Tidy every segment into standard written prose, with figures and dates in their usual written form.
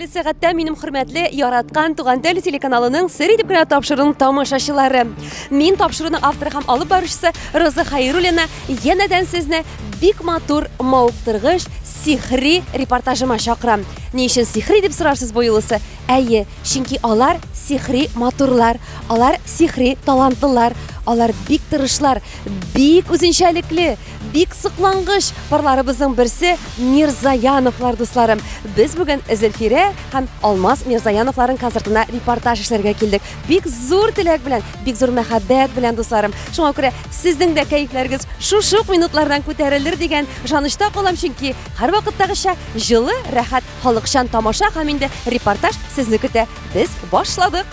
Һәр сәгатьтә минем хөрмәтле яраткан Туган тел телеканалының сер итеп кенә тапшыруын тамашачылары. Мин тапшыруның авторы һәм алып баручысы Роза Хәйруллина янәдән сезне бик матур, мавыктыргыч, сихри репортажыма чакырам. Ни өчен сихри дип сорарсыз бу юлысы? Әйе, чөнки алар сихри матурлар, алар сихри талантлылар, алар бик тырышлар, бик үзенчәлекле, бик сыклангыч парларыбызның берсе Мирзаяновлар дусларым. Без бүген Зөлфирә һәм Алмаз Мирзаяновларын концертына репортаж эшләргә килдек. Бик зур теләк белән, бик зур мәхәббәт белән дусларым. Шуңа күрә сезнең дә кәефләрегез шушы минутлардан күтәрелер дигән ышанычта калам, чөнки һәр вакыттагыча җылы, рәхәт, халыкчан тамаша һәм инде репортаж сезне көтә. Без башладык.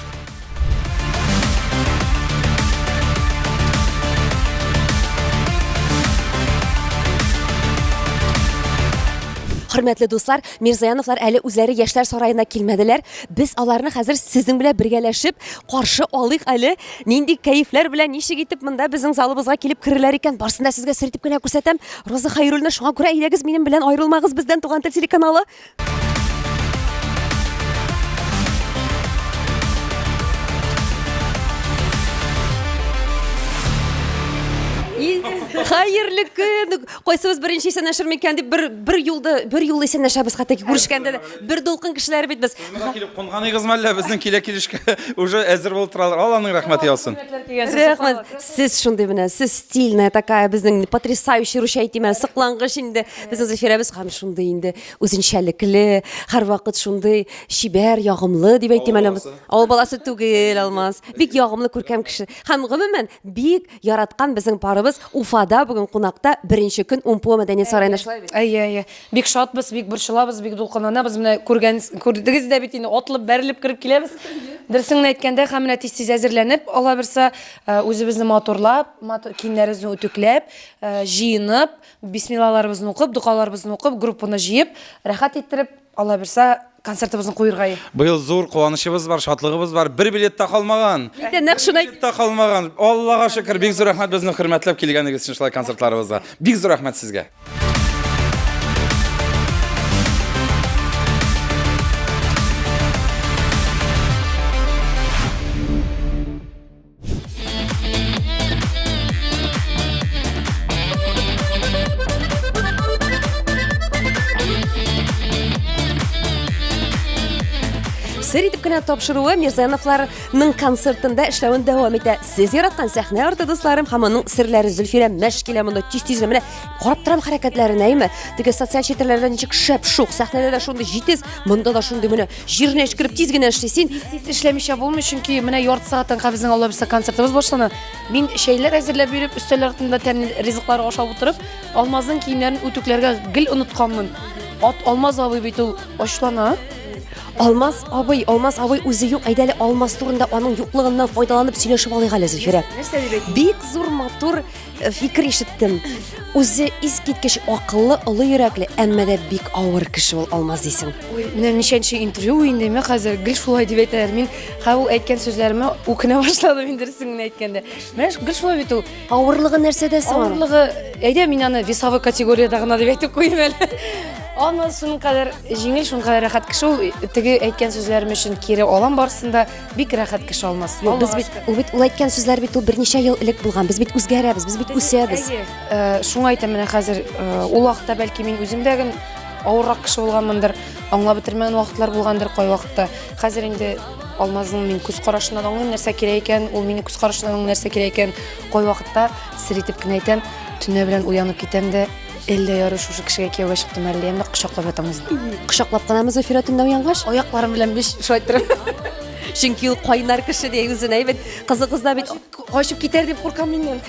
Хөрмәтле дуслар, Мирзаяновлар әле үзләре яшьләр сараена килмәделәр. Без аларны хәзер сезнең белән бергәләшеп каршы алыйк әле. Нинди кәефләр белән ничек итеп монда безнең залыбызга килеп керерләр икән, барсын да сезгә сер итеп кенә күрсәтәм. Роза Хәйруллина, шуңа күрә әйдәгез минем белән аерылмагыз бездән Туган тел телеканалы. Хәерле көн. Кайсыбыз беренче исәнләшер микән дип бер юлда исәнләшәбез, хәтта күрешкәндә дә бер дулкын кешеләр бит без. Килеп кунганыгыз мәллә безнең килешкә уже әзер булып торалар. Алланың рәхмәте яусын. Рәхмәт. Сез шундый менә, сез стильная такая, безнең потрясающий русча әйтимә, сыклангыч инде. Безнең Зөлфирәбез һәм шундый инде үзенчәлекле, һәрвакыт шундый чибәр, ягымлы дип әйтимә. Авыл баласы түгел, Алмаз. Бик ягымлы, күркәм кеше. Һәм гомумән бик яраткан безнең парыбыз Уфада бүген кунакта беренче көн УМПО мәдәният сараенда эшләй бит. Әйе. Бик шатбыз, бик борчылабыз, бик дулкынланабыз. Менә күрдегез дә бит инде атлып бәрелеп кирип киләбез. Дөресен әйткәндә, һәм менә тиз әзерләнеп, ала берсә үзебезне матурлап, киемнәребезне үтүкләп, җыенып, бисмиллаларыбызны укып, дукаларыбызны укып, группаны җыеп, рәхәт иттереп, ала берсә концертыбызны куйырга. Быел зур куанычыбыз бар, шатлыгыбыз бар. Бер билет та калмаган. Нәкъ шуны Билет та калмаган. Аллага шөкер, бик зур рәхмәт безне хөрмәтләп килгәнегез өчен шулай концертларыбызга. Бик зур рәхмәт сезгә. Сер итеп кенә тапшыруы Мирзаяновларның концертында эшләвен дәвам итә. Сез яраткан сәхнә арты дусларым һәм аның серләре Зөлфирә мәшкилә монда тиз менә карап торам хәрәкәтләрен, әйме? Теге социаль челтәрләрдә ничек шәп шук, сәхнәдә дә шундый җитез, монда да шундый менә җиренә эшкереп тиз генә эшли. Син Эшләмичә булмый, чөнки менә ярты сәгатьтән кабызның алла берсә концертыбыз башлана. Мин шәйләр әзерләп биреп, өстәл артында тәмле ризыклар ашап утырып, Алмазның киемнәрен үтүкләргә гел онытканмын. Алмаз абый бит ул ачулана. Алмаз абый үзе юк, әйдәле Алмаз турында аның юклыгыннан файдаланып сөйләшеп алыйк әле Зөлфирә. Бик зур матур фикер ишеттем. Үзе искиткеч акыллы, олы йөрәкле, әмма дә бик авыр кеше ул Алмаз дисең. Менә ничәнче интервью инде хәзер гел шулай дип әйтәләр. Мин ул әйткән сүзләремә үкенә башладым инде дөресен әйткәндә. Менә гел шулай бит ул. Авырлыгы нәрсәдә соң? Авырлыгы, әйдә мин аны весовой категориядә гына дип әйтеп куйым әле. Аны шуның кадәр җиңел, шуның кадәр рәхәт кеше ул. Теге әйткән сүзләрем өчен кире алам барсында бик рәхәт кеше Алмаз. Без бит ул әйткән сүзләр бит ул берничә ел элек булган. Без бит үзгәрәбез, без бит үсәбез. Шуңа әйтәм, менә хәзер ул вакытта бәлки мин үземдәге авыррак кеше булганмындыр, аңлап бетермәгән вакытлар булгандыр кай вакытта. Хәзер инде Алмазның мин күз карашыннан аңлыйм нәрсә кирәк икән, ул мине күз карашыннан аңлый нәрсә кирәк икән. Кай вакытта сер итеп кенә әйтәм, төнлә белән уянып китәм дә, әллә яры шушы кешегә кияүгә чыктым әллә, әмма кочаклап ятамыз. Кочаклап кынамы Зөлфирә төнлә уянгач? Аякларым белән биш шулай торам. Чөнки ул кайнар кеше ди үзенә, бит кызыгызда бит Качып китәр дип куркам миннән.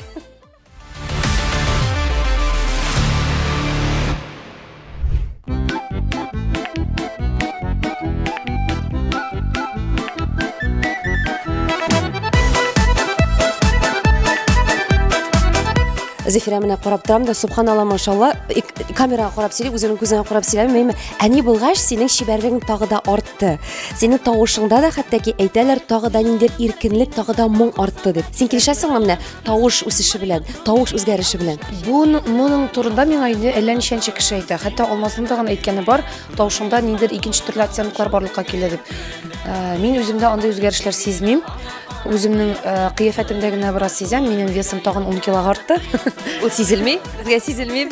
Зефира менә карап торам да, субханалла, машалла, камерага карап сөйли, үзеңнең күзеңә карап сөйләмим. Әни булгач, синең чибәрлегең тагы да артты. Синең тавышыңда да хәтта ки әйтәләр, тагы да ниндидер иркенлек, тагы да моң артты дип. Син килешәсеңме менә тавыш үсеше белән, тавыш үзгәреше белән? Моның турында миңа инде әллә ничәнче кеше әйтә. Хәтта Алмазның да гына әйткәне бар, тавышында ниндидер икенче төрле оттенклар барлыкка килә дип. Мин үземдә андый үзгәрешләр сизмим. Үземнең кыяфәтемдә генә бераз сизәм, минем весым тагын 10 килога артты. Ул сизелми, безгә сизелми.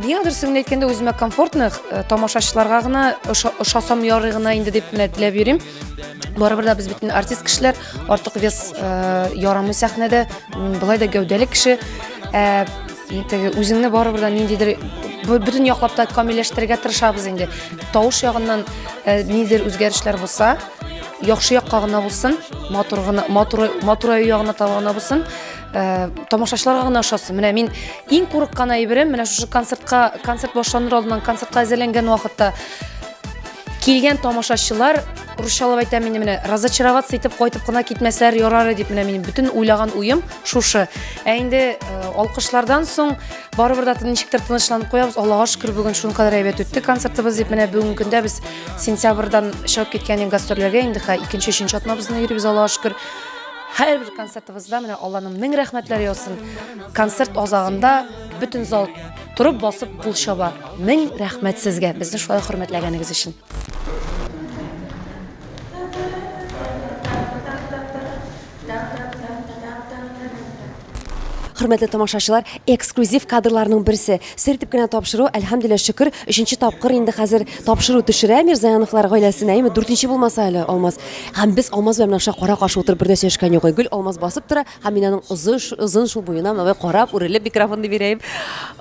Миңа дөресен әйткәндә үземә комфортны, тамашачыларга гына ошасам ярый гына инде дип менә теләп йөрим. Барыбер да без бит артист кешеләр, артык вес ярамый сәхнәдә, булай да гәүдәле кеше. Үзеңне барыбер да ниндидер бөтен яклап та камилләштерергә тырышабыз инде. Тавыш ягыннан ниндидер үзгәрешләр булса, яхшы якка гына булсын, матур ягына табына булсын, тамашачыларга гына ошасын. Менә мин иң курыккан әйберем, менә шушы концерт башланыр алдыннан концертка әзерләнгән вакытта килгән тамашачылар русчалап әйтәм инде, менә разочароваться итеп кайтып кына китмәсләр ярар дип, менә минем бөтен уйлаган уем шушы. Инде алкышлардан соң барыбер да ничектер тынычланып куябыз. Аллага шөкер, бүген шуның кадәр әйбәт үтте концертыбыз дип, менә бүгенге көндә без сентябрьдан чыгып киткән гастрольләргә инде икенче, өченче атнабызны йөрибез, Аллага шөкер. Һәрбер концертыбызда менә Алланың мең рәхмәтләре яусын. Концерт азагында бөтен зал турып басып кул чаба. Мең рәхмәт сезгә, безне шулай хөрмәтләгәнегез өчен. Hürmetli tamaşaçılar, ekskluzив kadrlarının birisi. Sırtып кенә тапшыру, әлхәмдүлилләh шөкер, 3нче тапкыр инде хәзер тапшыру төшерә Мирзаяновлар гаиләсенә, 4нче булмаса әле Алмаз. Һәм без Алмаз белән аша кара кашы утырып бердә сөйләшкән юк. Гөл Алмаз басып тора, һәм мин аның озын шул буена менә карап, үрелеп микрофонны бирәм.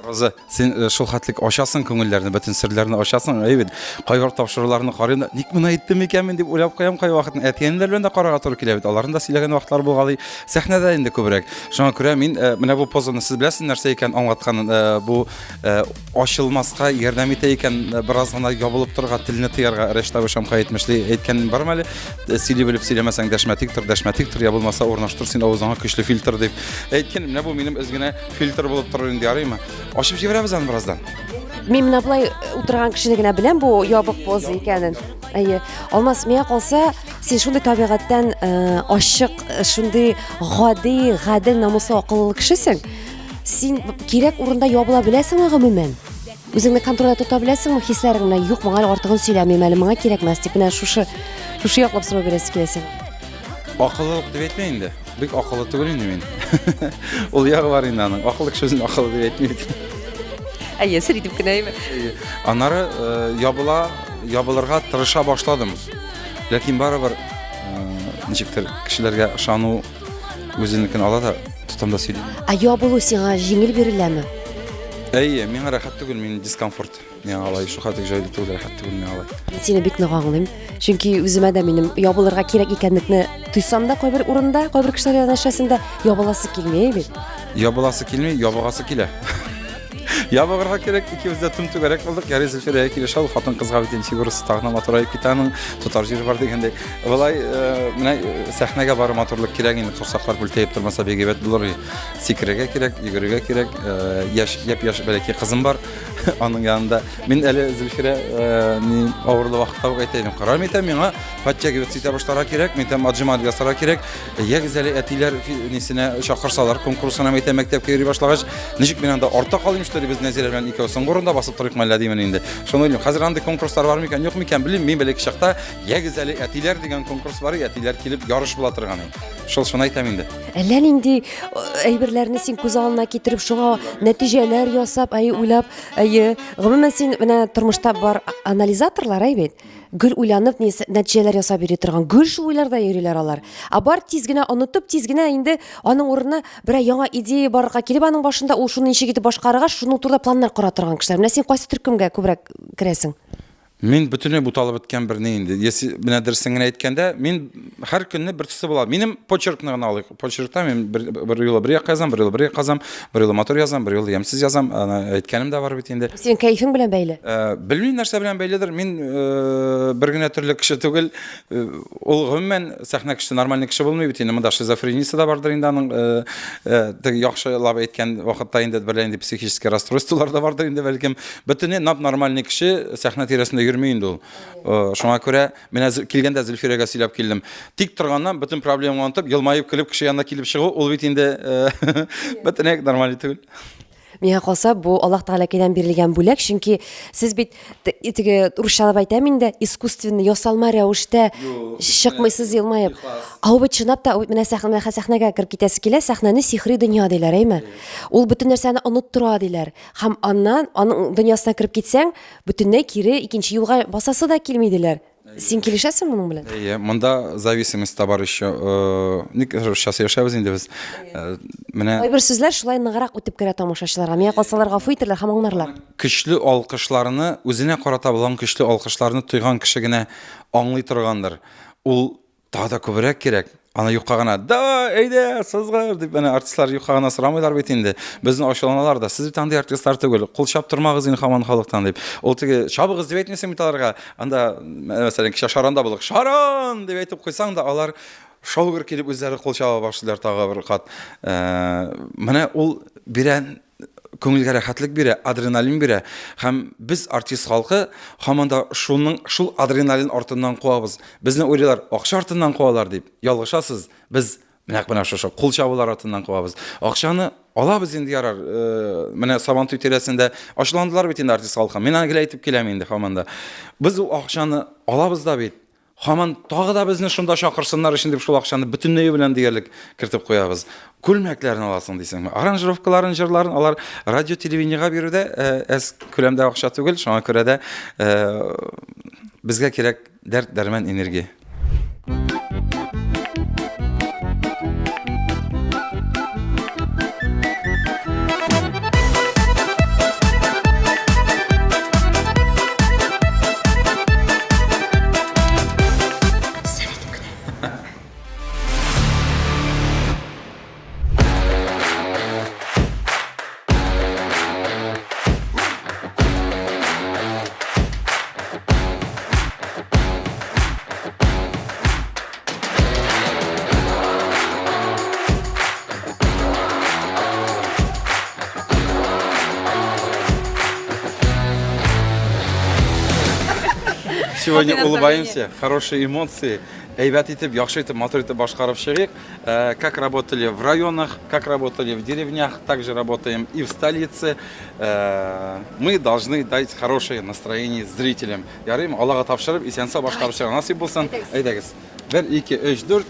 Роза, син шул хәтлек ачасың күңелләрне, бөтен серләрне ачасың. Әйбет, кайгыр тапшыруларны карыйм, ник моны әйттем икән мен дип уйлап куям, кай вакытны әтиәннәр белән дә карарга туры килә бит. Аларны да сөйләгән вакытлар булгалый. Сәхнәдә инде күбрәк. Шуңа күрә мин менә бу позаны сез беләсез нәрсә икән аңлаткан, бу ачылмаска ярдәм итә икән, бераз гына ябылып торырга, телне тыярга Рәшит Шамка әйтмешли, әйткән бармы әле? Сөйли белеп сөйләмәсәң дәшмәтик тор, я булмаса урнаштыр син авызыңа көчле фильтр дип. Әйткән, менә бу минем үзгенә фильтр булып торыр инде, ярыймы? Ачып җибәрәбез аны бераздан. Мин менә булай утырган кешене генә беләм бу ябык поза икәнен. Алмаз, миңа калса, син шундый табигатьтән ачык, шундый гади, гадел, намуслы, акыллы кешесең. Син кирәк урында ябыла беләсеңме гомумән? Үзеңне контрольдә тота беләсеңме хисләреңне? Юк, моңа артыгын сөйләмим әле, моңа кирәкмәс дип, менә шушы яклап сорау бирәсе киләсең. Акыллылык дип әйтмә инде. Бик акыллы түгел инде мин. Ул ягы бар инде аның. Акыллы кеше үзен акыллы дип әйтмәйди. Сер итеп кенә әйме. Аннары ябылырга тырыша башладым. Ләкин барыбер ничектер кешеләргә ышану үзенекен ала да тотамда сөйли. Ябылу сиңа җиңел биреләме? Миңа рәхәт түгел, мин дискомфорт. Миңа алай шу хәтлек җайлы түгел, рәхәт түгел миңа алай. Сине бик нык аңлыйм. Чөнки үземә дә минем ябылырга кирәк икәнлекне тойсам да кайбер урында, кайбер кешеләр янәшәсендә ябыласы килмәй бит. Ябыласы килмәй, ябыгасы килә. Ябыгырга кирәк, икебез дә тым түгәрәк булдык. Ярый Зөфирә килеш ал, хатын кызга бит инде фигурасы тагына матурайып китәнең, тотар җир бар дигәндәй. Булай менә сәхнәгә барып матурлык кирәк инде, курсаклар бүлтәеп тормаса бик әйбәт булыр. Сикерергә кирәк, йөгерергә кирәк. Яшь бәләки кызым бар аның янында. Мин әле Зөфирә ни авырлы вакытта ук әйтәм, карар әйтәм миңа, патчага ситә башларга кирәк, мин тәм аҗымат ясарга кирәк. Ягез әле әтиләр нисенә чакырсалар, конкурсына мәктәп мәктәпкә йөри башлагач, ничек мин анда артта калыйм шулай без Нәзирә белән икәүсен урында басып торыйк мәллә димен инде. Шуны уйлыйм. Хәзер андый конкурслар бармы икән, юкмы икән белмим. Мин бәләки чакта ягез әле әтиләр дигән конкурс бар, әтиләр килеп ярыш була торган. Шуны әйтәм инде. Әллә нинди әйберләрне син күз алдына китереп, шуңа нәтиҗәләр ясап, уйлап, гомумән син менә тормышта бар анализаторлар әйбәт. Гөл уйланып, нәтиҗәләр ясап йөри торган. Гөл шул уйларда йөриләр алар. Бар тиз генә онытып, тиз генә инде аның урынына бер яңа идея барырга килеп, аның башында ул шуны ничек итеп башкарырга, шуның турында планнар кура торган кешеләр. Менә син кайсы төркемгә күбрәк керәсең? Мен бүтүнөй буталып өткөн бир не инде. Если менә дөресен генә әйткәндә, мен һәр көнне бер төсе була. Минем почеркны гына алыйк. Почеркта мен бер юлы бер як язам, бер юлы бер як язам, бер юлы мотор язам, бер юлы ямсыз язам. Аны әйткәнем дә бар бит инде. Синең кайфың белән бәйле. Белмим нәрсә белән бәйледер. Мин бер генә төрле кеше түгел. Ул гомумән сәхнә кеше, нормаль кеше булмый бит инде. Монда шизофрениясе дә бардыр инде аның. Яхшылап әйткән вакытта инде бер инде психический расстройстволар да бардыр инде бәлкем. Бүтүнәй нормаль кеше сәхнә тирәсендә йөрми инде ул. Шуңа күрә мен килгәндә Зөлфирәгә сөйләп килдем. Тик торганнан бөтен проблеманы онытып, елмаеп көлеп кеше янына килеп чыгу, ул бит инде бүтүнәй нормаль түгел. Миңа калса, бу Аллаһ Тәгаләдән бирелгән бүләк, чөнки сез бит теге русчалап әйтәм инде, искусственный ясалма рәвештә чыкмыйсыз елмаеп. Ау бит чынлап та менә сәхнәгә кирип китәсе килә, сәхнәне сихри дөнья диләр, әйме? Ул бөтен нәрсәне оныттыра диләр. Һәм аннан аның дөньясына кирип китсәң, бөтенләй кире икенче юлга басасы да килми диләр. Син килешәсең моның белән? Монда зависимость бар еще. Ник сейчас яшәбез инде без. Менә Кайбер сүзләр шулай ныграк үтеп керә тамашачыларга. Миңа калсалар гафу итерләр һәм аңларлар. Көчле алкышларны, үзенә карата булган көчле алкышларны тойган кеше генә аңлый торгандыр. Ул тагы да күбрәк кирәк. Аны юкка гына да әйдә сызгыр дип менә артистлар юкка гына сорамыйлар бит инде. Безне ачуланалар да. Сез бит андый артистлар түгел. Кул чап тормагыз инде һаман халыктан дип. Ул теге чабыгыз дип әйтмәсәң бит аларга. Анда мәсәлән кеше шаранда булык. Шаран дип әйтеп куйсаң да алар шаугыр килеп үзләре кул чаба башлыйлар тагы бер кат. Менә ул бирән күңелгә рәхәтлек бирә, адреналин бирә. Һәм без артист халкы һаманда шул адреналин артыннан куабыз. Безне уйлыйлар, акча артыннан куалар дип. Ялгышасыз. Без менә шушы кул чабулар артыннан куабыз. Акчаны алабыз инде ярар. Менә Сабантуй тирәсендә ачуландылар бит инде артист халкы. Мен аны әйтеп киләм инде һаманда. Без ул акчаны алабыз да бит. Һаман тагы да безне шунда чакырсыннар өчен дип шул акчаны бөтенләй белән диярлек кертеп куябыз. Күлмәкләрне аласың дисеңме? Аранжировкаларын, җырларын алар радио, телевидениегә бирүдә әз күләмдә акча түгел, шуңа күрә дә безгә кирәк дәрт, дәрман, энергия. Сегодня улыбаемся, хорошие эмоции. Әйбәт итеп, яхшы итеп, матур итеп башкарып чыгыйк. Как работали в районах, как работали в деревнях, также работаем и в столице. Мы должны дать хорошее настроение зрителям. Ярыймы, Аллага тапшырып, исән-сау башкарып чыгырга насыйп булсын. Әйдәгез. 1, 2, 3, 4.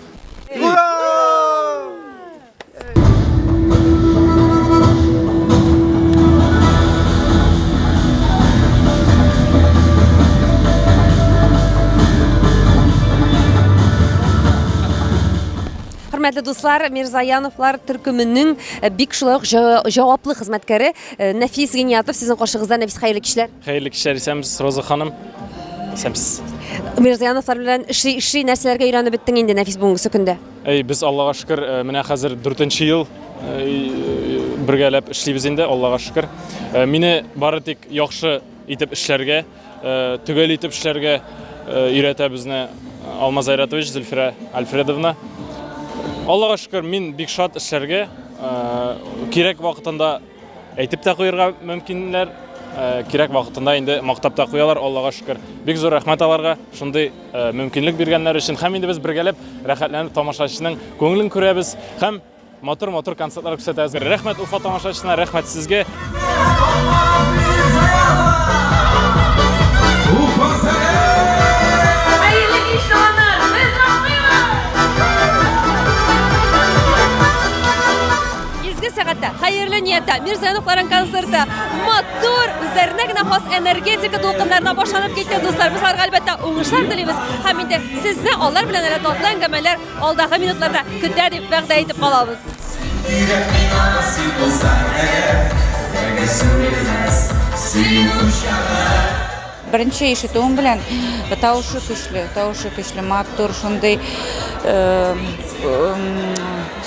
Хөрмәтле дуслар, Мирзаяновлар төркеменең бик шулай ук җаваплы хезмәткәре Нәфис Гыниятов, сезнең каршыгызда. Нәфис, хәерле кичләр. Хәерле кичләр, исәмсез, Роза ханым. Исәмсез. Мирзаяновлар белән эшли нәрсәләргә өйрәнеп беттең инде, Нәфис, бүгенге көндә. Без Аллага шөкер, менә хәзер 4нче ел бергәләп эшлибез инде, Аллага шөкер. Мине бары тик яхшы итеп эшләргә, төгәл итеп эшләргә өйрәтә безне Алмаз Айратович, Зөлфирә Альфредовна. Аллага шөкер, мин бик шат эшләргә, кирәк вакытында әйтеп тә куярга мөмкинләр, кирәк вакытында инде мактап та куялар, Аллага шөкер. Бик зур рәхмәт аларга, шундый мөмкинлек биргәннәр өчен. Һәм инде без бергәләп рәхәтләнеп тамашачының күңелен күрәбез һәм матур концертлар күрсәтәбез. Рәхмәт Уфа тамашачысына, рәхмәт сезгә. Сәгатьтә хәерле ниятта Мирзаяновларның концерты матур, үзләренә генә хас энергетика дулкыннарына башланып китте, дуслар. Без аларга әлбәттә уңышлар телибез. Һәм инде сезне алар белән әле татлы әңгәмәләр алдагы минутларда көтә дип вәгъдә итеп калабыз. birinchi eshituim bilan taushi kuchli, mattur, shunday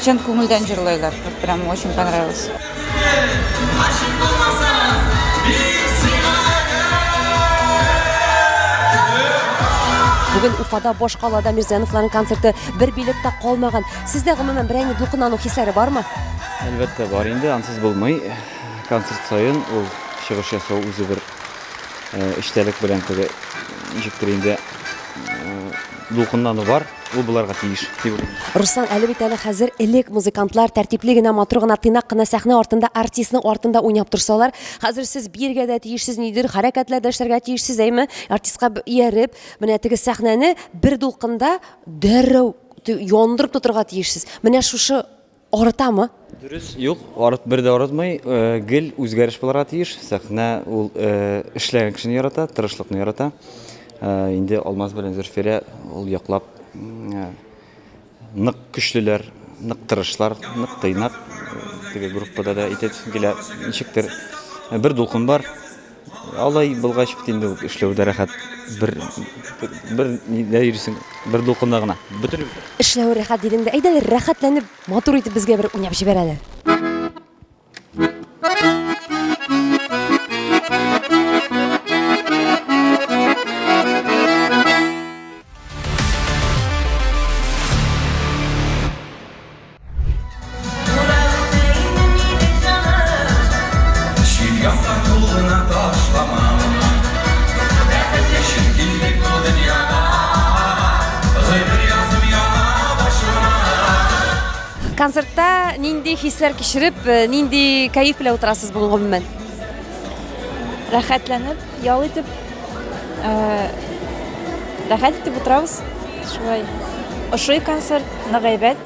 chin ko'ngildan jillaylar. Прям очень понравилось. Bugün Ufada boş qalada Mirzanovların konserti bir biletdə qalmagan. Sizdə gümumən bir əyni dulqunlanуу hissləri barmı? Әлбәттә бар инде, ансыз булмый. Концерт сайын ул чыгыш ясау үзе бер эштәлек белән теге ничектер инде дулкынлану бар. Ул буларга тиеш дип уйлыйм. Руслан, әле бит әле хәзер элек музыкантлар тәртипле генә, матур гына, тыйнак кына сәхнә артында, артистның артында уйнап торсалар, хәзер сез биргә дә тиешсез, нидер хәрәкәтләрдә эшләргә тиешсез, әйме? Артистка ияреп, менә теге сәхнәне бер дулкында дәррәү яндырып тотырга тиешсез. Менә шушы арытамы? Дөрес, юк, арыт бер дә арытмый, гел үзгәреш буларга тиеш. Сәхнә ул эшләгән кешене ярата, тырышлыкны ярата. Инде Алмаз белән Зөлфирә ул яклап нык көчлеләр, нык тырышлар, нык тыйнак теге группада да итеп килә. Ничектер бер дулкын бар. Алай булгач бит инде эшләүдә рәхәт бер нидә йөрисең, бер дулкында гына. Бөтенләй Эшләү рәхәт дигәндә, әйдәләр рәхәтләнеп, матур итеп безгә бер уйнап җибәрәләр. Концертта нинди хисләр кичереп, нинди кайф белән утырасыз бүген гомумән? Рәхәтләнеп, ял итеп, рәхәт итеп утырабыз. Шулай. Ошый концерт ныгайбәт.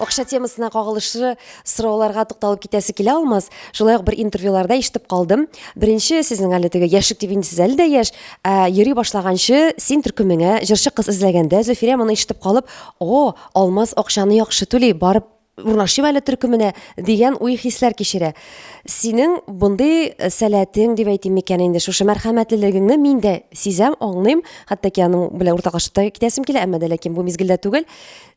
Акча темасына кагылышлы сорауларга тукталып китәсе килә алмас. Шулай ук бер интервьюларда ишетеп калдым. Беренче сезнең әле теге яшьлек дип инде сез әле дә яшь, йөри башлаганчы син төркемеңә җырчы кыз эзләгәндә Зөлфирә моны ишетеп калып, "О, Алмаз акчаны яхшы түли, барып урнашып әле төркеменә" дигән уй хисләр кичерә. Синең бундый сәләтең дип әйтим микән инде, шушы мәрхәмәтлелегеңне мин дә сизәм, аңлыйм. Хәтта ки аның белән уртаклашып та китәсем килә, әмма дә ләкин бу мизгелдә түгел.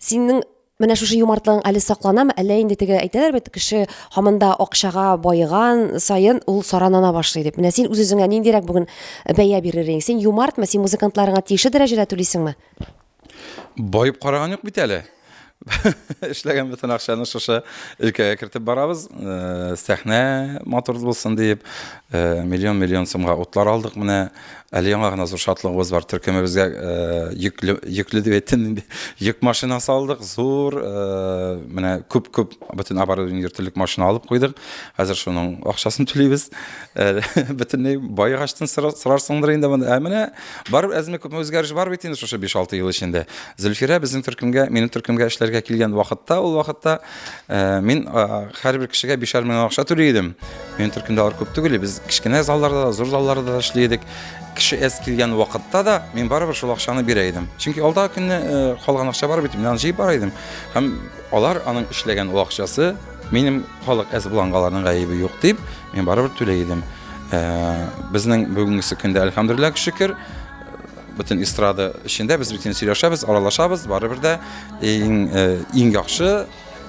Синең менә шушы юмартлыгың әле сакланамы, әллә инде теге әйтәләр бит, кеше һаманда акчага байыган сайын ул саранана башлый дип. Менә син үз-үзеңә ниндирәк бүген бәя бирерсең? Син юмартмы, син музыкантларыңа тиешле дәрәҗәдә түлисеңме? Байып караган юк бит әле. Эшләгән бөтен акчаны шушы өлкәгә кертеп барабыз. Сәхнә матур булсын дип, миллион сумга утлар алдык. Менә әле яңа гына зур шатлыгыбыз бар. Төркемебезгә йөкле дип әйттем. Йөк машинасы алдык, зур, менә күп бөтен оборудование төрлек машина алып куйдык. Хәзер шуның акчасын түлибез. Бөтенләй байгачтан сорарсыңдыр инде моны. Менә бар әзме күп үзгәреш бар бит инде шушы 5-6 ел эчендә. Зөлфирә безнең төркемгә, минем төркемгә эшләргә килгән вакытта, ул вакытта мин һәрбер кешегә 5 миллион акча түлидем. Минем төркемдә күп түгел, без кичкенә залларда, зур залларда да эшлидек. Кеше әз килгән вакытта да мин барыбер шул акчаны бирә идем. Чөнки алда көнне калган акча бар бит, мин аны җыеп бара идем. Һәм алар аның эшләгән акчасы минем халык әз булгангаларның гаебе юк дип, мин барыбер түләй идем. Безнең бүгенге көндә әлхәмдүлилләһ шөкер, бөтен эстрада эчендә без бит сөйләшәбез, аралашабыз, барыбер дә иң яхшы,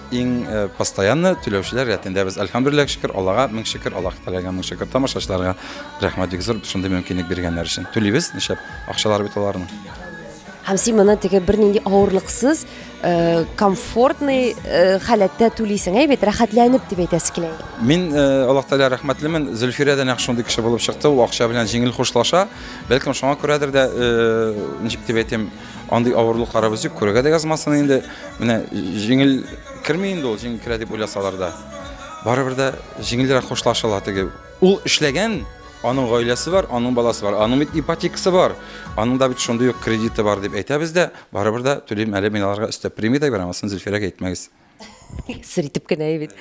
иң постоянно түләүчеләр рәтендә без әлхәмдүлилләһ шөкер, Аллага мең шөкер, Аллаһ Тәгаләгә мең шөкер, тамашачыларга рәхмәт бик зур шундый мөмкинлек биргәннәр өчен. Түлибез, нишәп акчалар бит аларның. Һәм син моны теге бер нинди авырлыксыз, комфортный халәттә түлисең, әйбәт, рәхәтләнеп дип әйтәсе килә. Мин Аллаһ Тәгалә рәхмәтлемен. Зөлфирәдән яхшы шундый кеше булып чыкты, ул акча белән җиңел хушлаша. Бәлкем шуңа күрәдер дә, ничек дип әйтим, андый авырлыкларыбыз юк, күрәгә дә язмасын инде. Менә җиңел кирми инде ул, җиңел керә дип уйласалар да. Барыбер дә җиңелрәк хушлашалар теге. Ул эшләгән, аның гаиләсе бар, аның баласы бар, аның бит ипотекасы бар. Аның да бит шундый ук кредиты бар дип әйтәбез дә, барыбер дә түлим әле мин аларга өстәп премия да бирәм, Зөлфирәгә әйтмәгез. Сер итеп кенә бит.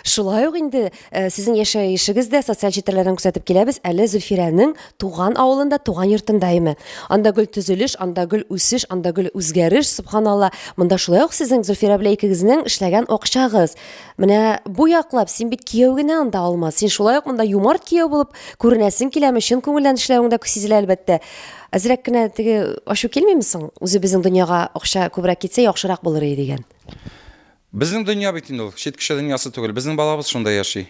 Шулай ук инде сезнең яшәешегездә социаль челтәрләрдән күрсәтеп киләбез. Әле Зөлфирәнең туган авылында, туган йортында име. Анда гөл төзелеш, анда гөл үсеш, анда гөл үзгәреш, субханалла. Монда шулай ук сезнең Зөлфирә белән икегезнең эшләгән акчагыз. Менә бу яклап син бит кияү генә анда алма. Син шулай ук монда юмарт кияү булып күренәсең киләме? Чын күңелдән эшләвеңдә сизелә әлбәттә. Әзрәк кенә теге ашу килмиме соң? Үзебезнең дөньяга акча күбрәк китсә яхшырак булыр иде дигән. Безнең дөнья бит инде ул, чит кеше дөньясы түгел. Безнең балабыз шунда яши.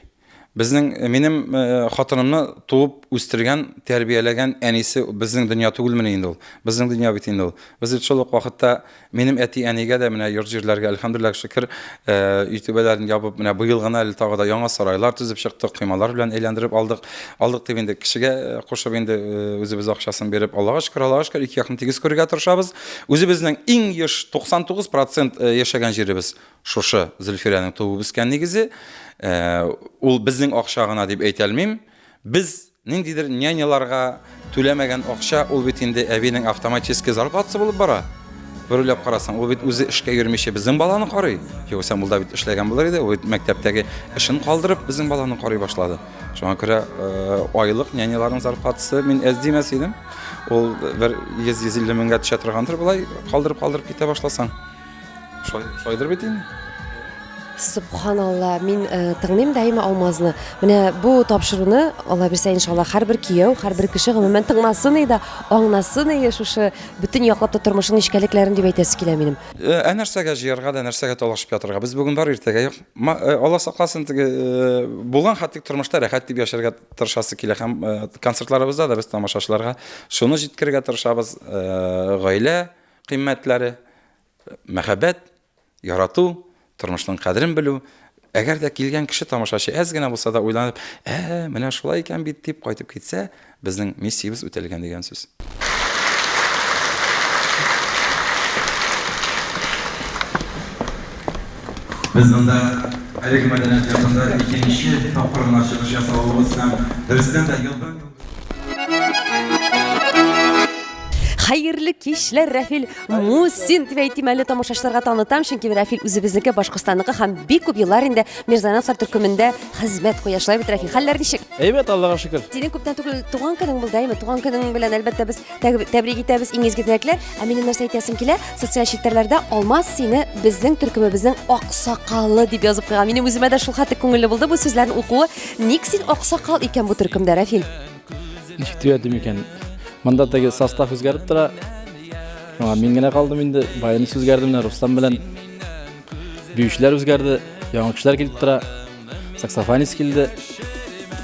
Минем хатынымны туып үстергән, тәрбияләгән әнисе безнең дөнья түгелме инде ул? Безнең дөнья бит инде ул. Без шул ук вакытта минем әти әнигә дә менә йорт-җирләргә альхамдулиллах шөкер ютубеләрен ябып, менә быел гына әле тагы да яңа сарайлар төзеп чыктык, кыймалар белән әйләндереп алдык. Алдык дип инде кешегә кушып инде үзебез акчасын биреп, Аллага шөкер, 2 якын тигез күрергә тырышабыз. Үзебезнең иң еш 99% яшәгән җиребез шушы Зөлфирәнең туып үскән нигезе. Ул безнең акча гына дип әйтә алмыйм. Без ниндидер няняларга түләмәгән акча ул бит инде әбинең автоматический зарплатасы булып бара. Бөрүләп карасаң, ул бит үзе эшкә йөрмичә безнең баланы карый. Югыйсә булда бит эшләгән булыр иде. Ул мәктәптәге эшен калдырып безнең баланы карый башлады. Шуңа күрә айлык няняларның зарплатасы мин әз димәс идем. Ул 100-150 меңгә төшә торгандыр булай калдырып китә башласаң. Шойдыр бит инде. Субханалла, мин тыңлыйм даими алмазны. Менә бу тапшыруны, Алла бирсә иншалла, һәрбер кияү, һәрбер кеше гомумән тыңласын иде, аңласын иде шушы бүтән яклап та тормышның нишкәлекләрен дип әйтәсе килә минем. Нәрсәгә җыярга да, нәрсәгә талашып ятырга. Без бүген бар, иртәгә юк. Алла сакласын, теге булган хәтлек тормышта рәхәт дип яшәргә тырышасы килә һәм концертларыбызда да без тамашачыларга шуны җиткерергә тырышабыз. Гаилә кыйммәтләре, мәхәббәт, ярату, тормышның кадерен белү. Әгәр дә килгән кеше тамашачы әз генә булса да уйланып, менә шулай икән бит дип кайтып китсә, безнең миссиябез үтәлгән дигән сүз. Без монда әлеге мәдәният йортында икенче тапкыр гына чыгыш ясавыбыз һәм дөрестән дә елдан Хәерле кичләр, Рафил Мусин дип әйтим әле тамашачыларга танытам, чөнки Рафил үзебезнеке Башкортстанныкы һәм бик күп еллар инде Мирзаяновлар төркемендә хезмәт куяшлай бит. Рафил, хәлләр ничек? Әйбәт, Аллага шөкер. Синең күптән түгел туган көнең булдаймы? Туган көнең белән әлбәттә без тәбрик итәбез, иң изге теләкләр. Ә минем нәрсә әйтәсем килә? Социаль челтәрләрдә Алмаз сине безнең төркемебезнең аксакалы дип язып куйган. Минем үземә дә шул хәтле күңелле булды бу сүзләрне укуы. Ник син аксакал икән бу төркемдә, Рафил? Ничек диядем икән? Монда теге состав үзгәреп тора. Шуңа мин генә калдым инде. Баяны үзгәрде менә Рустам белән. Büyüşlər үзгәрде, яңа кешеләр килеп тора. Саксофонист килде.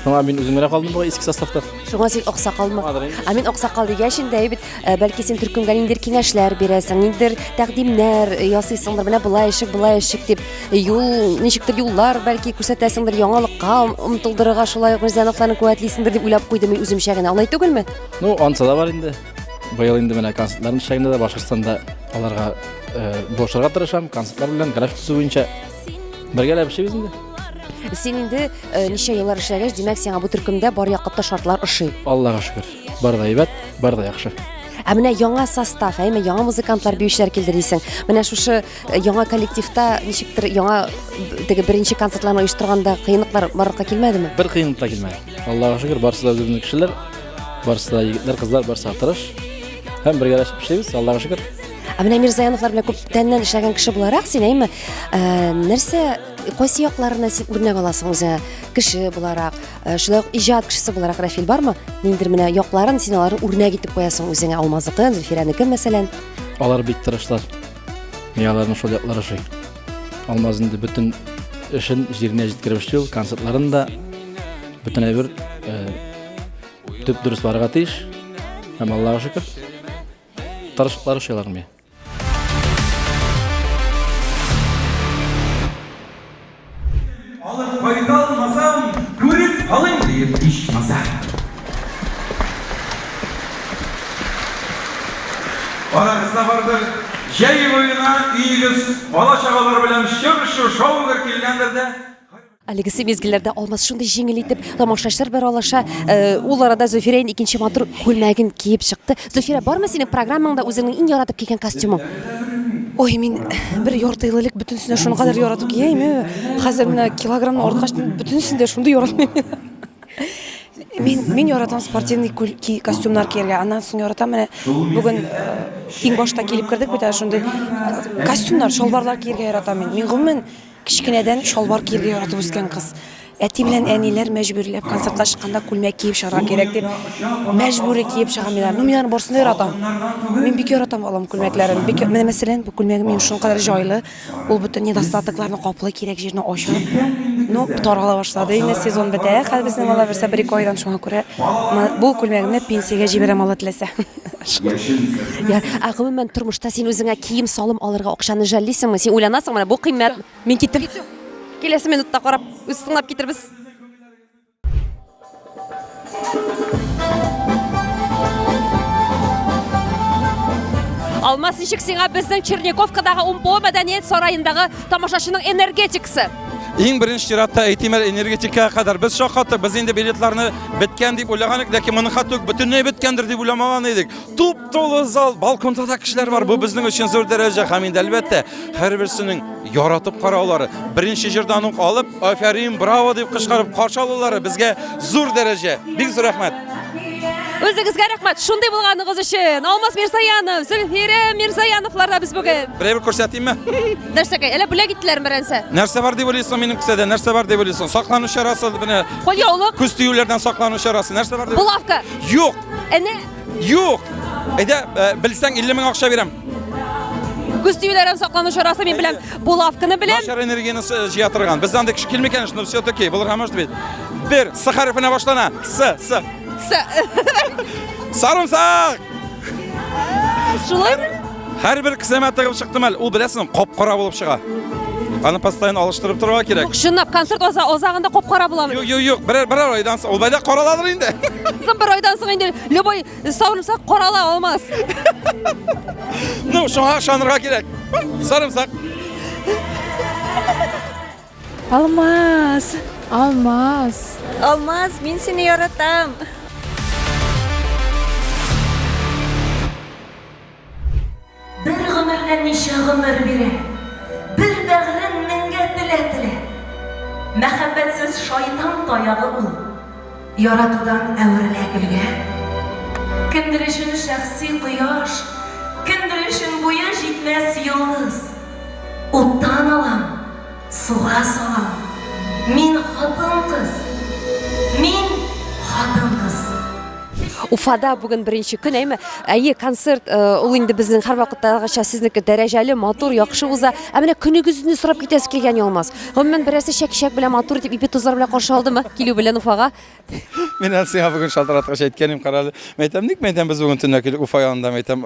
Шуңа мин үзем генә калдым бу иске составта. Шуңа син аксакалмы? А мин аксакал дигәч инде бит, бәлки син төркемгә ниндидер киңәшләр бирәсең, ниндидер тәкъдимнәр ясыйсыңдыр, менә булай ишек дип, юл, ничектер юллар бәлки күрсәтәсеңдер, яңалыкка омтылдырырга, шулай ук Мирзаяновларны куәтлисеңдер дип уйлап куйдым мин үземчә генә. Алай түгелме? Ну, ансы да бар инде. Быел инде менә концертларны эшләгәндә дә Башкортстанда аларга булышырга тырышам, концертлар белән график төзү буенча бергәләп эшлибез инде. Син инде ничә еллар эшләгәч, димәк, сиңа бу төркемдә бар якытта шартлар ошый. Аллага шөкер. Бар да әйбәт, бар да яхшы. Ә менә яңа состав, яңа музыкантлар, биючеләр килде дисең. Менә шушы яңа коллективта ничектер яңа теге беренче концертларны оештырганда кыенлыклар барлыкка килмәдеме? Бер кыенлык та килмәде. Аллага шөкер, барысы да үзебезнең кешеләр, барысы да егетләр, кызлар, барысы тырыш. Һәм бергәләшеп эшлибез, Аллага шөкер. Ә менә Мирзаяновлар белән күптәннән эшләгән кеше буларак син әйме, нәрсә, кайсы якларына син үрнәк аласың үзеңә кеше буларак, шулай ук иҗат кешесе буларак Рафил бармы? Ниндидер менә якларын син аларны үрнәк итеп куясың үзеңә, Алмазыкы, Зөлфирәнеке мәсәлән. Алар бик тырышлар. Мияларның шул яклары шуй. Алмаз инде бүтән эшен җиренә җиткереп эшли, концертларын да бүтән әйбер төп дөрес барырга тиеш. Һәм Аллага шөкер. Тырышлыклары шулармы? Алып файда алмасам, күреп қалайым deyip iş masa. Aranızda vardır, jay oyuna iyiyiz, bala şakalar bilen şır şauga kelganlarda. Әлегесе мезгилләрдә алмас шундый җиңел итеп тамашачылар бер алаша, ул арада Зөфирә инде икенче матур күлмәген киеп чыкты. Зөфирә, бармы синең программаңда үзеңнең иң яратып кигән костюмың? Ой, мин бер ярты ел элек бөтенсенә шуны кадәр яратып киям. Хәзер менә килограммны арткачтым, бөтенсендә шундый яратмыйм. Мин яратам спортивный костюмнар кияргә. Аннан соң яратам менә бүген иң башта килеп кердек бит шундый костюмнар, шалбарлар кияргә яратам мин. Мин гомумән кичкенәдән шалбар кияргә яратып үскән кыз. Әти белән әниләр мәҗбүрләп концертка чыкканда күлмәк киеп чыгарга кирәк дип мәҗбүри киеп чыгамыйлар. Мин аны барсын да яратам. Мин бик яратам алам күлмәкләрен. Бик менә мәсәлән бу күлмәгем минем шуның кадәр җайлы. Ул бөтен недостатокларны каплый, кирәк җирне ачып. Ну, тарала башлады. Инде сезон бетә. Хәзер безнең ала берсә 1-2 айдан шуңа күрә бу күлмәгемне пенсиягә җибәрәм ала теләсә. Я, гомумән тормышта син үзеңә кием салым алырга акчаны жәллисеңме? Син уйланасың, менә бу кыйммәт. Мин киттем. Киләсе минутта карап, үз тыңлап китербез. Алмас, ничек сиңа безнең Черниковкадагы УМПО мәдәният сараендагы тамашачының энергетикасы? Иң беренче чиратта әйтимәр энергетикага кадәр без шаккаттык. Без инде билетларны беткән дип уйлаган идек, ләкин моны хәтта бөтенләй беткәндер дип уйламаган идек. Туп-тулы зал, балконда да кешеләр бар. Бу безнең өчен зур дәрәҗә. Һәм инде әлбәттә һәрберсенең яратып караулары, беренче җирдән ук алып, афәрин, браво дип кычкырып каршы алулары безгә зур дәрәҗә. Бик зур рәхмәт. Үзегезгә рәхмәт. Шундый булганыгыз өчен. Алмас Мирсаянов, Зөлфирә Мирсаяновларда без бүген. Берәр күрсәтимме? Нәрсәгә? Әле бүләк иттеләр беренсе. Нәрсә бар дип уйлыйсың минем кесәдә? Нәрсә бар дип уйлыйсың? Саклану чарасы менә. Кольяулык, Күз тиюләрдән саклану чарасы. Нәрсә бар дип? булавка. Юк. Әнә Юк. Әйдә, белсәң 50 мең акча бирәм. күз тиюләрен саклану чарасы мин беләм. Булавканы беләм. Нашар энергияны җыя торган. Бездән дә кеше килми икән, шуны все таки. Булырга может бит. Бер С хәрефенә башлана. С. Сарымсак. Шулай. Һәр бер кесәмә тыгып чыктым әле. Ул беләсең, кап-кара булып чыга. Аны постоянно алыштырып торырга кирәк. Шуннап концерт азагында кап-кара буламы? Юк, берәр айдан соң ул бәйле караладыр инде. Соң бер айдан соң инде любой сарымсак карала алмас. Ну, шуңа ышанырга кирәк. Сарымсак. Алмаз. Алмаз, мин сине яратам. Bir gümürle nişe gümür bire, bir bəğrin menge tile. Məhəbbətsiz şeytan dayağı ul, yaratıdan əvrilə gülge. Kindirişin şəxsi qıyaş, kindirişin boya jitməz yıldız. Uttan alam, suğa salam, min xatın qız. Уфада бүген беренче көн, әйме? Әйе, концерт ул инде безнең һәрвакыттагыча сезнеке дәрәҗәле, матур, яхшы уза. Ә менә көнегезне сорап китәс килгән Алмаз. Гомумән берәрсе шәк белән матур дип ипи тузлар белән каршы алдымы? Килү белән Уфага. Мен сиңа бүген шалтыраткыч әйткәнем карады. Мәйтәм без бүген төнлә килеп Уфа янында мәйтәм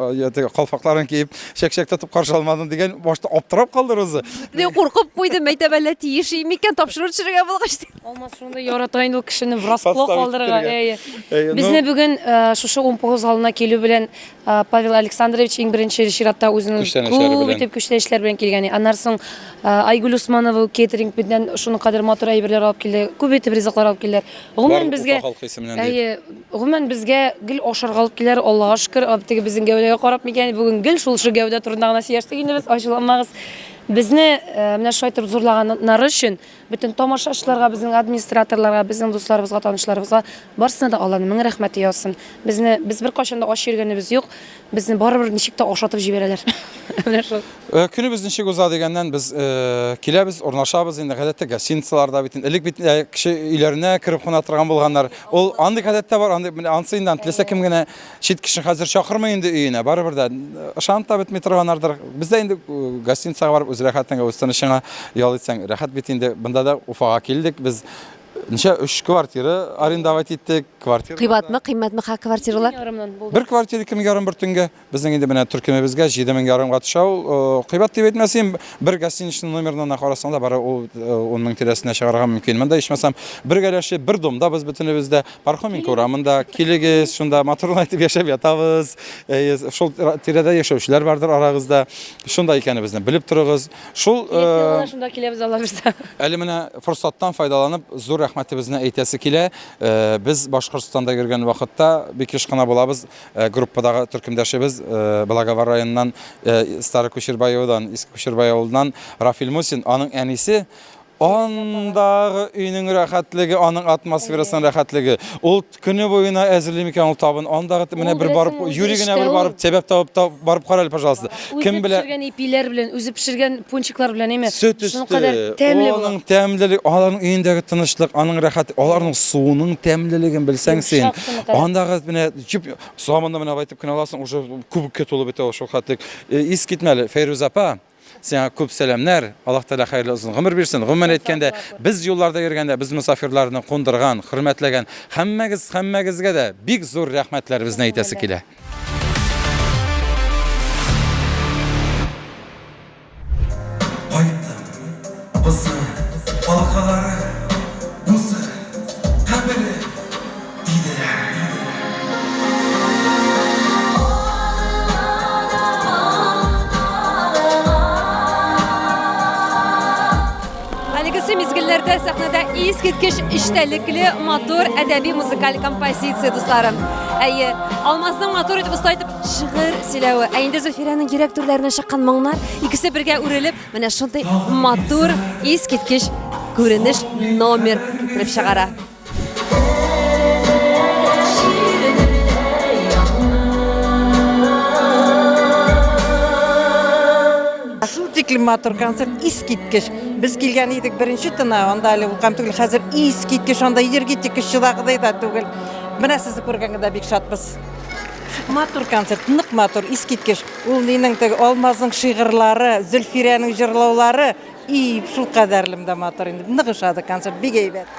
калфакларын киеп, шәк тотып каршы алмадым дигән башта аптырап калды Роза. Мен куркып куйдым, мәйтәм әллә тиеш микән тапшырып төшерергә булгач. Алмаз шундый ярата инде ул кешене врасплох калдырырга. Безне бүген шушы УМПО залына килү белән Павел Александрович иң беренче чиратта үзенең күп итеп көчләшләр белән килгән. Аннан соң Айгөл Усманова кейтеринг белән шуның кадәр матур әйберләр алып килде. Күп итеп ризыклар алып килделәр. Гомумән безгә гел ашарга алып киләр. Аллага шөкер, теге безнең гәүдәгә карап микән бүген гел шул гәүдә турында гына сөйләштек инде без, ачыламагыз. Безне менә шайтып зурлаганнары өчен бөтен тамашачыларга, безнең администраторларга, безнең дусларыбызга, танышларыбызга барысына да Алланың мең рәхмәте яссын. Без бер кашанда аш йөргәнебез юк. Безне барыбер ничек тә ашатып җибәрәләр. Менә шул. Көнебез ничек уза дигәннән без киләбез, урнашабыз инде гадәттә гостиницаларда бит элек бит кеше өйләренә кереп кына торган булганнар. Ул андый гадәттә бар, ансыйдан теләсә кем генә чит кеше хәзер чакырмый инде өенә. Барыбер дә ышанып та бетми торганнардыр. Бездә инде гостиницага барып үз рәхәтеңә, үз тынычыңа ял итсәң рәхәт бит инде. Бында да Уфага килдек. Без Ничә 3 квартира арендовать иттек, квартира. Кыйбатмы, кыйммәтме ха квартиралар? Bir kvartira 2000 bir tünge. Bizning endi mana Türkimizga 7000 qatışau. Kıybat deb etmasam, bir gostinishni nomeridan qarasang da bara o 10 tirasına chiqargan mumkin. Menda ishmasam, bir galashi bir domda biz butunimizda parxomin ko'ramında keligiz, shunda motorni aytib yashab yotamiz. Shul tirada yashovchilar bardir orag'izda. Shunda ekanimizni bilib turig'iz. Shul Shunda kelamiz Alloh bersa. Әле менә форсаттан файдаланып, зур рәхмәтебезне әйтәсе килә. Без Башкортстанда йөргән вакытта бик еш кына булабыз. Группадагы төркемдәшебез Благовар районыннан Старый Кушербаевдан, Иске Кушербаевдан Рафил Мусин, аның әнисе Ondagı үйнең рәхәтлеге, аның атмосферасының рәхәтлеге. Ул көне буена әзерле микән ул табын. Ondагы менә бер барып, юригенә бер барып, себәп табып барып карале, пожалуйста. Кем белә? Пешергән ипиләр белән, үзе пешергән пончиклар белән әйме. Сөт өсте. Аның тәмлелеге, аларның өендәге тынычлык, аның рәхәт, аларның суының тәмлелеген белсәң син. Ondагы менә җип суамында менә әйтеп кенә аласың, уже күбеккә тулып бетә ул шулхатлык. Ис китмәле, Фәйрүз апа. Сиңа күп сәламнәр. Аллаһ Тәала хәерле узын гомер бирсен. Гомумән әйткәндә, без юлларда йөргәндә, без мусафирларны кундырган, хөрмәтләгән һәммәгезгә дә бик зур рәхмәтләребезне әйтәсе килә. Кайттым, бысы, алкалары, бусы, кабеле, диделәр. Әлегесе мизгилләрдә сәхнәдә искиткеч иштәлекле мотор әдәби музыкаль композиция дусларым. Әйе, Алмазның мотор итеп устайтып шигырь сөйләве. Ә инде Зөфирәнең йөрәк түрләренә чыккан моңнар икесе бергә үрелеп, менә шундый мотор искиткеч күренеш номер китереп чыгара. Шул тиклем матур концерт искиткеч. Без килгән идек беренче тына, анда әле укам түгел, хәзер искиткеч, анда энергетик чыдагыдай да түгел. Менә сезне күргәнгә бик шатбыз. Матур концерт, нык матур, искиткеч. Ул минең теге Алмазның шигырьләре, Зөлфирәнең җырлаулары, и шул кадәрлем дә матур инде. Нык шады концерт, бик әйбәт.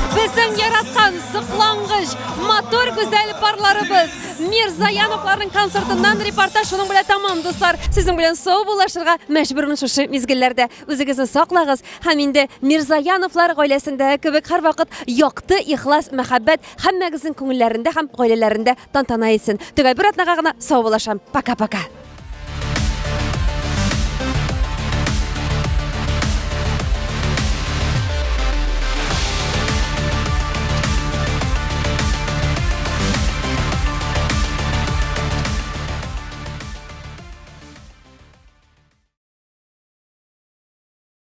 Безнең яраткан сыклангыч мотор гүзәл парларыбыз Мирзаяновларның концертыннан репортаж шуның белән тамам дуслар. Сезнең белән сау булашырга мәҗбүрмен шушы мизгелләрдә. Үзегезне саклагыз һәм инде Мирзаяновлар гаиләсендә кебек һәрвакыт якты, ихлас, мәхәббәт һәммәгезнең күңелләрендә һәм гаиләләрендә тантана итсен. Төгәл бер атнага гына сау булашам. Пока-пока.